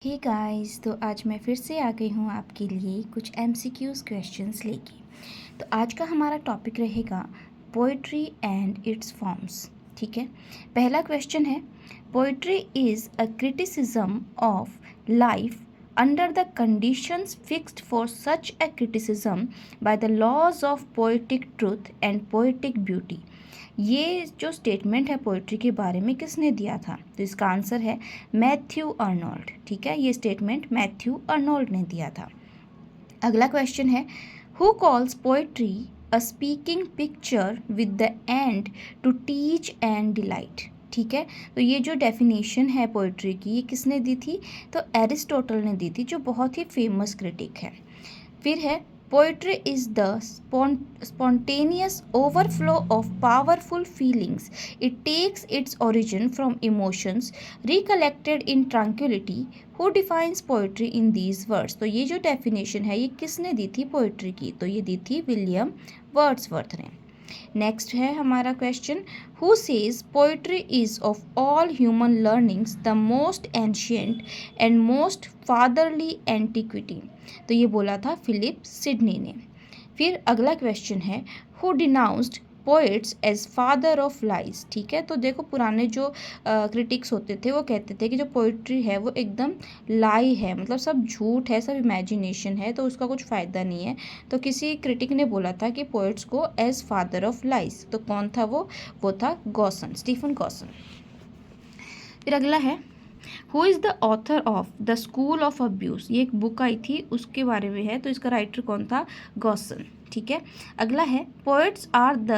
Hey guys, तो आज मैं फिर से आ गई हूँ आपके लिए कुछ एमसीक्यूज़ क्वेश्चंस लेके। तो आज का हमारा टॉपिक रहेगा पोइट्री एंड इट्स फॉर्म्स। ठीक है, पहला क्वेश्चन है, poetry is a criticism of life under the conditions fixed for such a criticism by the laws of poetic truth and poetic beauty। ये जो स्टेटमेंट है पोइट्री के बारे में किसने दिया था? तो इसका आंसर है मैथ्यू अर्नोल्ड। ठीक है, ये स्टेटमेंट मैथ्यू अर्नोल्ड ने दिया था। अगला क्वेश्चन है, who calls poetry a speaking picture with the end to teach and delight. ठीक है, तो ये जो डेफिनेशन है पोइट्री की, ये किसने दी थी? तो एरिस्टोटल ने दी थी, जो बहुत ही फेमस क्रिटिक है। फिर है, poetry is the spontaneous overflow of powerful feelings. It takes its origin from emotions recollected in tranquility. Who defines poetry in these words? तो ये जो डेफिनेशन है, ये किसने दी थी पोइट्री की? तो ये दी थी विलियम वर्ड्सवर्थ ने। नेक्स्ट है हमारा question, who says poetry is of all human learnings the most ancient and most fatherly antiquity. तो ये बोला था फिलिप सिडनी ने। फिर अगला क्वेश्चन है, who denounced poets as father of lies. ठीक है, तो देखो पुराने जो क्रिटिक्स होते थे वो कहते थे कि जो पोइट्री है वो एकदम लाई है, मतलब सब झूठ है, सब इमेजिनेशन है, तो उसका कुछ फ़ायदा नहीं है। तो किसी क्रिटिक ने बोला था कि पोइट्स को एज फादर ऑफ लाइज। तो कौन था वो था गॉसन, स्टीफन गॉसन। फिर अगला है, who is the author of the school of abuse. ये एक बुक आई थी, उसके बारे में है, तो इसका राइटर कौन था? गॉसन। ठीक है, अगला है, poets are the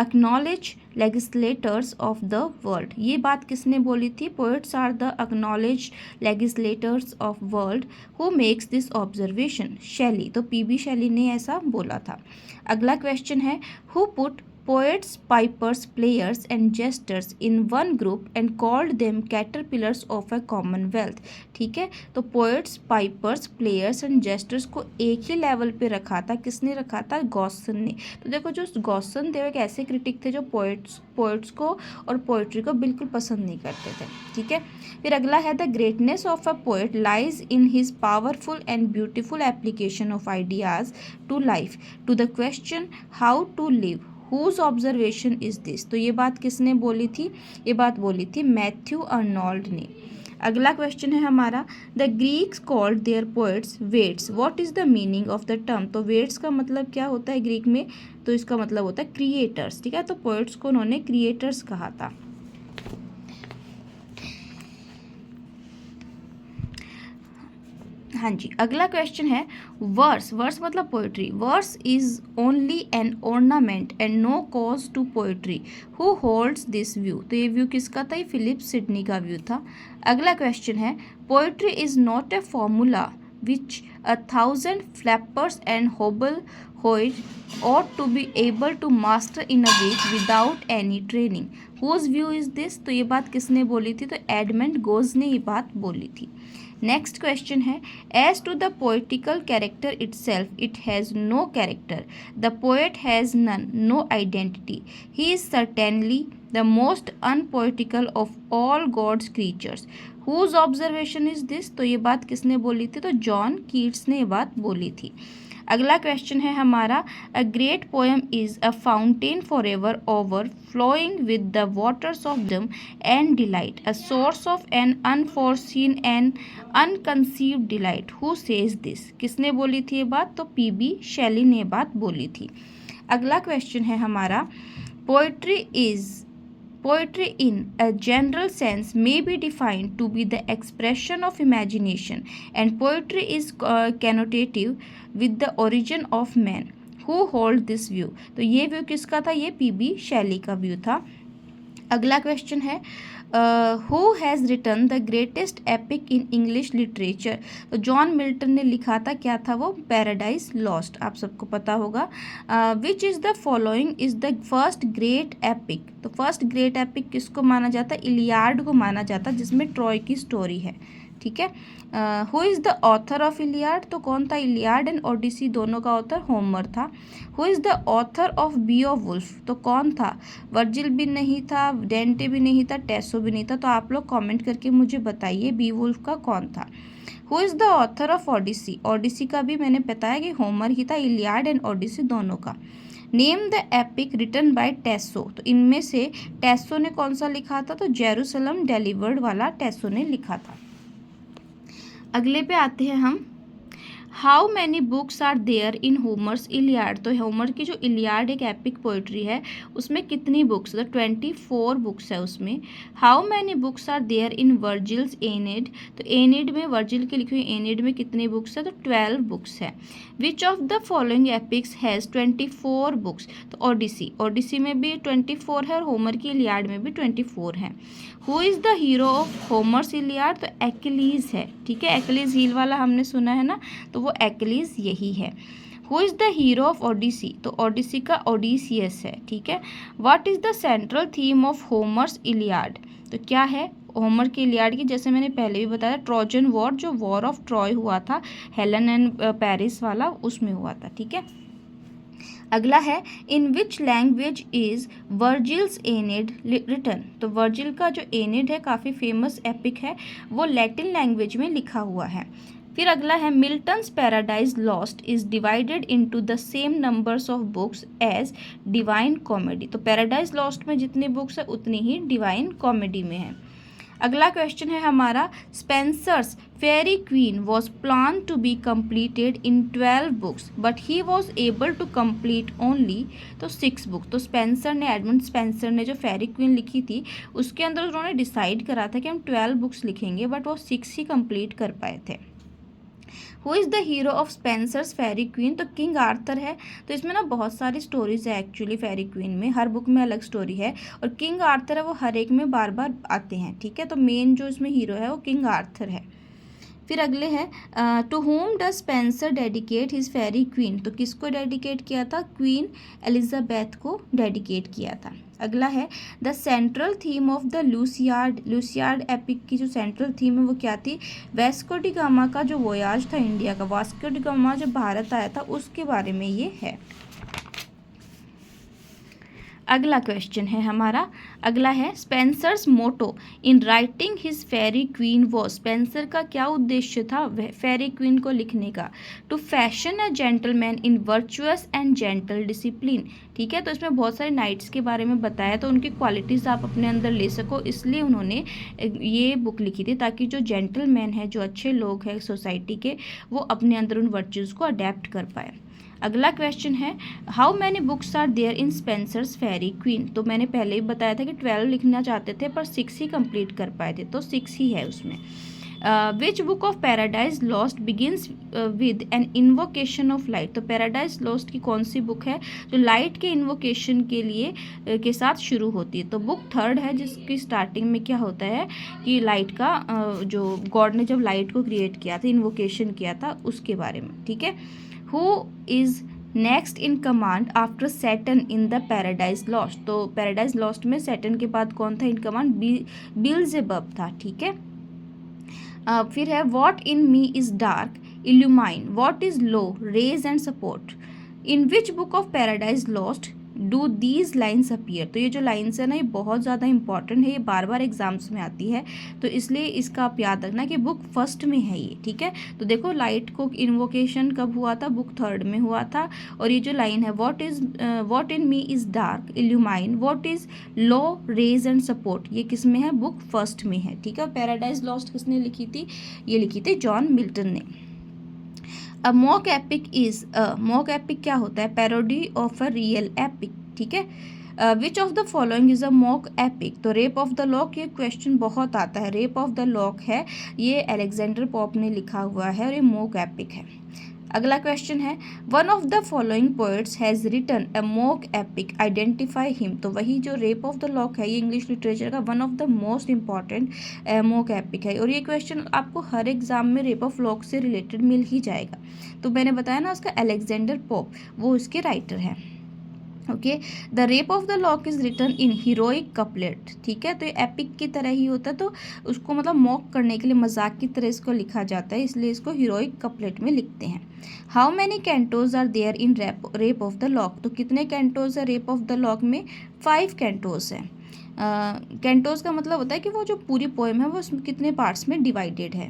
acknowledge legislators of the world. ये बात किसने बोली थी? Poets are the acknowledge legislators of world. Who makes this observation? Shelley. तो पीबी शैली ने ऐसा बोला था। अगला क्वेश्चन है, who put poets, pipers, players and jesters in one group and called them caterpillars of a commonwealth। ठीक है, तो poets, pipers, players and jesters को एक ही लेवल पे रखा था। किसने रखा था? गॉसन ने। तो देखो, जो गॉसन थे वो एक ऐसे क्रिटिक थे जो पोइट्स को और पोइट्री को बिल्कुल पसंद नहीं करते थे। ठीक है, फिर अगला है, the greatness of a poet lies in his powerful and beautiful application of ideas to life to the question how to live. Whose observation is this? तो ये बात किसने बोली थी? ये बात बोली थी मैथ्यू अर्नोल्ड ने। अगला क्वेश्चन है हमारा, the Greeks called their poets vates. What is the meaning of the term? तो वेट्स का मतलब क्या होता है ग्रीक में? तो इसका मतलब होता है क्रिएटर्स। ठीक है, तो पोएट्स को उन्होंने क्रिएटर्स कहा था। हाँ जी, अगला क्वेश्चन है, वर्स। वर्स मतलब poetry. Verse is only an ornament and no cause to poetry. Who holds this view? तो ये व्यू किसका था? ये फिलिप सिडनी का व्यू था। अगला क्वेश्चन है, poetry is not a formula which 1,000 flappers and hobbledehoys ought to be able to master in a week without any training. Whose view is this? तो ये बात किसने बोली थी? तो एडमंड गोज ने ये बात बोली थी। नेक्स्ट क्वेश्चन है, as to the poetical character itself it has no character. The poet has none, no identity. He is certainly the most unpoetical of all God's creatures. Whose observation is this? तो ये बात किसने बोली थी? तो John Keats ने ये बात बोली थी। अगला क्वेश्चन है हमारा, a great poem is a fountain forever overflowing with the waters of wisdom and delight, a source of an unforeseen and unconceived delight. Who says this? किसने बोली थी ये बात? तो पीबी शैली ने बात बोली थी। अगला क्वेश्चन है हमारा, Poetry in a general sense may be defined to be the expression of imagination, and poetry is connotative with the origin of man. Who hold this view? तो ये व्यू किसका था? ये पीबी शैली का view था। अगला question है, who has written the greatest epic in English literature? तो जॉन मिल्टन ने लिखा था, क्या था वो? Paradise lost. आप सबको पता होगा। Which is the following is the first great epic? तो फर्स्ट ग्रेट एपिक किसको माना जाता है? इलियाड को माना जाता है, जिसमें ट्रॉय की स्टोरी है। ठीक है। Who is the author of Iliad, तो कौन था इलियाड एंड ओडिसी दोनों का ऑथर होमर था। Who is the author of Beowulf, तो कौन था, वर्जिल भी नहीं था, डेंटे भी नहीं था, टेसो भी नहीं था। तो आप लोग कमेंट करके मुझे बताइए बीवुल्फ का कौन था। Who is the author of Odyssey, Odyssey का भी मैंने बताया कि होमर ही था, इलियाड एंड ओडिसी दोनों का। Name the epic written by Tasso, तो इनमें से टेसो ने कौन सा लिखा था, तो जेरूसलम डिलीवर्ड वाला टेसो ने लिखा था। अगले पे आते हैं हम। How many books are there in Homer's Iliad, तो होमर की जो इलियाड एक एपिक पोइट्री है उसमें कितनी बुक्स, तो 24 बुक्स है उसमें। How many books are there in Virgil's Aeneid, तो एनेड में वर्जिल की लिखी हुई एनेड में कितनी बुक्स है, तो 12 बुक्स है। Which of the following epics has 24 books, तो ओडिसी, ओडिसी में भी 24 है और होमर की इलियाड में भी 24 है। Who is the hero of Homer's Iliad, तो एक्कीलीज है, ठीक है। एक्कीलीज हील वाला हमने सुना है ना, तो वो एक्कीलीज यही है। Who is the hero of Odyssey, तो ओडिसी का ओडिसियस है, ठीक है। What is the central theme of Homer's Iliad, तो क्या है होमर की इलियाड की, जैसे मैंने पहले भी बताया ट्रोजन वॉर, जो वॉर ऑफ ट्रॉय हुआ था हेलन एंड पेरिस वाला, उसमें हुआ था, ठीक है। अगला है in which language is Virgil's Aeneid written, तो वर्जिल का जो एनेड है काफ़ी फेमस एपिक है, वो लैटिन लैंग्वेज में लिखा हुआ है। फिर अगला है Milton's Paradise Lost is divided into the same numbers of books as Divine Comedy, तो पैराडाइज लॉस्ट में जितनी बुक्स है उतनी ही डिवाइन कॉमेडी में है। अगला क्वेश्चन है हमारा, Spenser's Faerie Queene was plan to be completed in 12 books but he was able to complete only, तो 6 बुक, तो स्पेंसर ने, एडमंड स्पेंसर ने जो फेरी क्वीन लिखी थी उसके अंदर उन्होंने डिसाइड करा था कि हम 12 बुक्स लिखेंगे, बट वो 6 ही कंप्लीट कर पाए थे। Who is the hero of Spenser's Faerie Queene, तो किंग आर्थर है। तो इसमें ना बहुत सारी स्टोरीज है एक्चुअली फेरी क्वीन में, हर बुक में अलग स्टोरी है, और किंग आर्थर है वो हर एक में बार बार आते हैं, ठीक है। तो मेन जो इसमें हीरो है वो किंग आर्थर है। फिर अगले हैं टू होम ड Spencer dedicate his Faerie Queene, तो किसको डेडिकेट किया था, क्वीन एलिजाबेथ को डेडिकेट किया था। अगला है the central theme of the Lusiad, Lusiad epic की जो सेंट्रल थीम है वो क्या थी, वास्को डी गामा का जो वोयाज था इंडिया का, वास्को डी गामा जब भारत आया था उसके बारे में ये है। अगला क्वेश्चन है हमारा, अगला है Spenser's motto in writing his Faerie Queene was, Spenser का क्या उद्देश्य था फेरी क्वीन को लिखने का, to fashion a gentleman in virtuous and gentle discipline, ठीक है। तो इसमें बहुत सारे नाइट्स के बारे में बताया, तो उनकी क्वालिटीज़ आप अपने अंदर ले सको, इसलिए उन्होंने ये बुक लिखी थी, ताकि जो जेंटलमैन है, जो अच्छे लोग हैं सोसाइटी के, वो अपने अंदर उन वर्चुअज़ को अडेप्ट कर पाए। अगला क्वेश्चन है how many books are there in Spenser's Faerie Queene, तो मैंने पहले ही बताया था कि 12 लिखना चाहते थे पर 6 ही कंप्लीट कर पाए थे, तो 6 ही है उसमें। Which book of Paradise Lost begins with an invocation of light, तो पैराडाइज लॉस्ट की कौन सी बुक है जो लाइट के इन्वोकेशन के लिए के साथ शुरू होती है, तो बुक 3 है जिसकी स्टार्टिंग में क्या होता है कि लाइट का जो गॉड ने जब लाइट को क्रिएट किया था, इन्वोकेशन किया था, उसके बारे में, ठीक है। Who is next in command after Saturn in the paradise lost, तो पैराडाइज लॉस्ट में सैटर्न के बाद कौन था इन कमांड, बिल्जेबब था, ठीक है। फिर है what in me is dark illumine, what is low raise and support, in which book of Paradise Lost do these lines appear, तो ये जो लाइन्स है ना ये बहुत ज़्यादा इंपॉर्टेंट है, ये बार बार एग्जाम्स में आती है, तो इसलिए इसका आप याद रखना कि बुक 1 में है ये, ठीक है। तो देखो लाइट को इन्वोकेशन कब हुआ था, बुक 3 में हुआ था, और ये जो लाइन है what in me is dark illumine what is low raise and support, ये किस में है, बुक 1 में है, ठीक है। पैराडाइज लॉस्ट किसने लिखी थी, ये लिखी थी जॉन मिल्टन ने। अ mock epic is, mock epic क्या होता है, parody of a real epic, ठीक है। Which of the following is a mock epic, तो रेप ऑफ द लॉक, ये क्वेश्चन बहुत आता है, रेप ऑफ द लॉक है, ये अलेक्जेंडर पॉप ने लिखा हुआ है और ये मॉक एपिक है। अगला क्वेश्चन है one of the following poets has written a mock epic identify him, तो वही जो रेप ऑफ द लॉक है ये इंग्लिश लिटरेचर का one of the most important mock epic है, और ये क्वेश्चन आपको हर एग्जाम में रेप ऑफ लॉक से रिलेटेड मिल ही जाएगा। तो मैंने बताया ना उसका अलेक्जेंडर पोप वो इसके राइटर हैं। Okay. The rape of the Lock is written in heroic couplet, ठीक है, तो ये एपिक की तरह ही होता है, तो उसको मतलब मॉक करने के लिए, मजाक की तरह इसको लिखा जाता है, इसलिए इसको हीरोइक कपलेट में लिखते हैं। How many cantos are there in Rape of the Lock, तो कितने कैंटोज है रेप ऑफ द लॉक में? 5 कैंटोज है। कैंटोज का मतलब होता है कि वो जो पूरी पोएम है वो कितने पार्ट्स में डिवाइडेड है।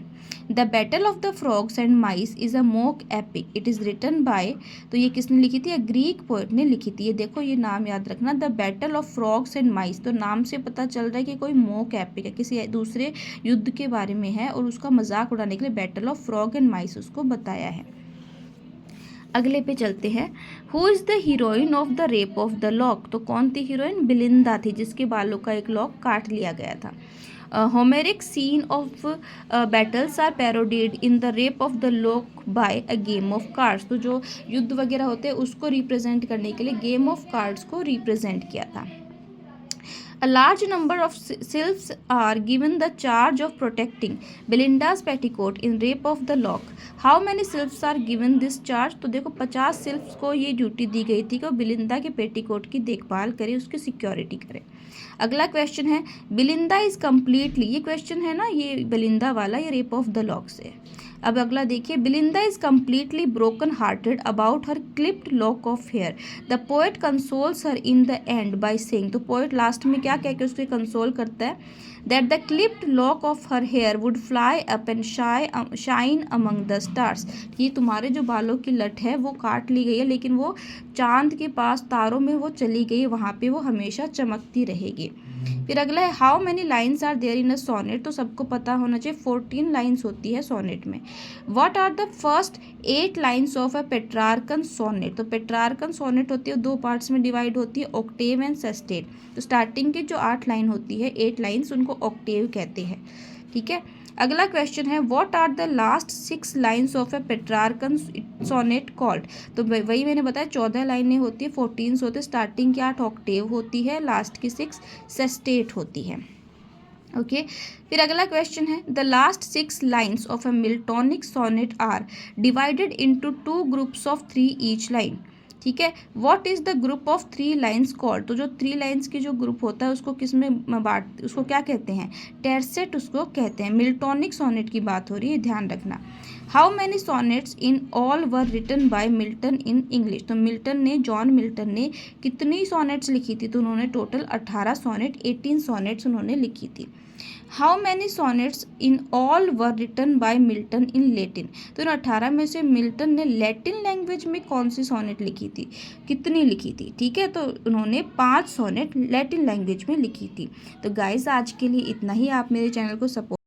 The battle of the Frogs and Mice is a mock epic, it is written by, तो ये किसने लिखी थी? ग्रीक पोएट ने लिखी थी। ये देखो, ये नाम याद रखना, the battle of frogs and mice, तो नाम से पता चल रहा है कि कोई मॉक एपिक है, किसी दूसरे युद्ध के बारे में है और उसका मजाक उड़ाने के लिए बैटल ऑफ फ्रॉग एंड माइस उसको बताया है। अगले पे चलते हैं। Who is the heroine of the rape of the Lock, तो कौन थी हीरोइन? बिलिंदा थी, जिसके बालों का एक लॉक काट लिया गया था। Homeric scene of battles are parodied in the rape of the lock by a game of cards, तो जो युद्ध वगैरह होते हैं उसको रिप्रेजेंट करने के लिए गेम ऑफ कार्ड्स को रिप्रेजेंट किया था। A large number of sylphs are given the charge of protecting Belinda's petticoat in Rape of the Lock. How many sylphs are given this charge? तो देखो 50 सिल्फ्स को ये ड्यूटी दी गई थी कि वो बिलिंदा के पेटीकोट की देखभाल करे, उसकी सिक्योरिटी करे। अगला क्वेश्चन है, बिलिंदा इज कम्प्लीटली, ये क्वेश्चन है ना, ये बिलिंदा वाला, ये रेप ऑफ द लॉक से। अब अगला देखिए, Belinda is completely broken hearted about her clipped lock of hair, the poet consoles her in the end by saying, तो पोएट लास्ट में क्या कह के उसके कंसोल करता है? That the clipped lock of her hair would fly up and shine among the stars, ये तुम्हारे जो बालों की लट है वो काट ली गई है, लेकिन वो चांद के पास तारों में वो चली गई, वहाँ पे वो हमेशा चमकती रहेगी। फिर अगला है, how many lines are there in a sonnet, तो सबको पता होना चाहिए 14 लाइन्स होती है सोनेट में। What are the first 8 lines of a Petrarchan sonnet, तो पेट्रार्कन सोनेट होती है 2 पार्ट्स में डिवाइड होती है, ऑक्टेव एंड सेस्टेट, तो स्टार्टिंग की जो 8 लाइन होती है, 8 लाइन्स, उनको ऑक्टेव कहते हैं, ठीक है। अगला क्वेश्चन है, what are the last 6 lines of a Petrarchan sonnet called, तो वही मैंने बताया 14 लाइनें होती है, 14 होते, स्टार्टिंग की 8 ऑक्टेव होती है, लास्ट की 6 सेस्टेट होती है। ओके फिर अगला क्वेश्चन है, the last 6 lines of a Miltonic sonnet are divided into 2 groups of 3 each line, ठीक है। What is the group of 3 lines called, तो जो 3 लाइन्स की जो ग्रुप होता है उसको किस में बांट, उसको क्या कहते हैं? टेरसेट उसको कहते हैं। मिल्टोनिक सोनेट की बात हो रही है, ध्यान रखना। How many sonnets in all were written by Milton in English, तो मिल्टन ने, जॉन मिल्टन ने कितनी सोनेट्स लिखी थी, तो उन्होंने टोटल 18 सोनेट, 18 सोनेट्स उन्होंने लिखी थी। How many sonnets in all were written by Milton in Latin, तो इन 18 में से मिल्टन ने लैटिन लैंग्वेज में कौन सी सोनेट लिखी थी, कितनी लिखी थी, ठीक है, तो उन्होंने 5 सोनेट लैटिन लैंग्वेज में लिखी थी। तो गाइस आज के लिए इतना ही, आप मेरे चैनल को सपोर्ट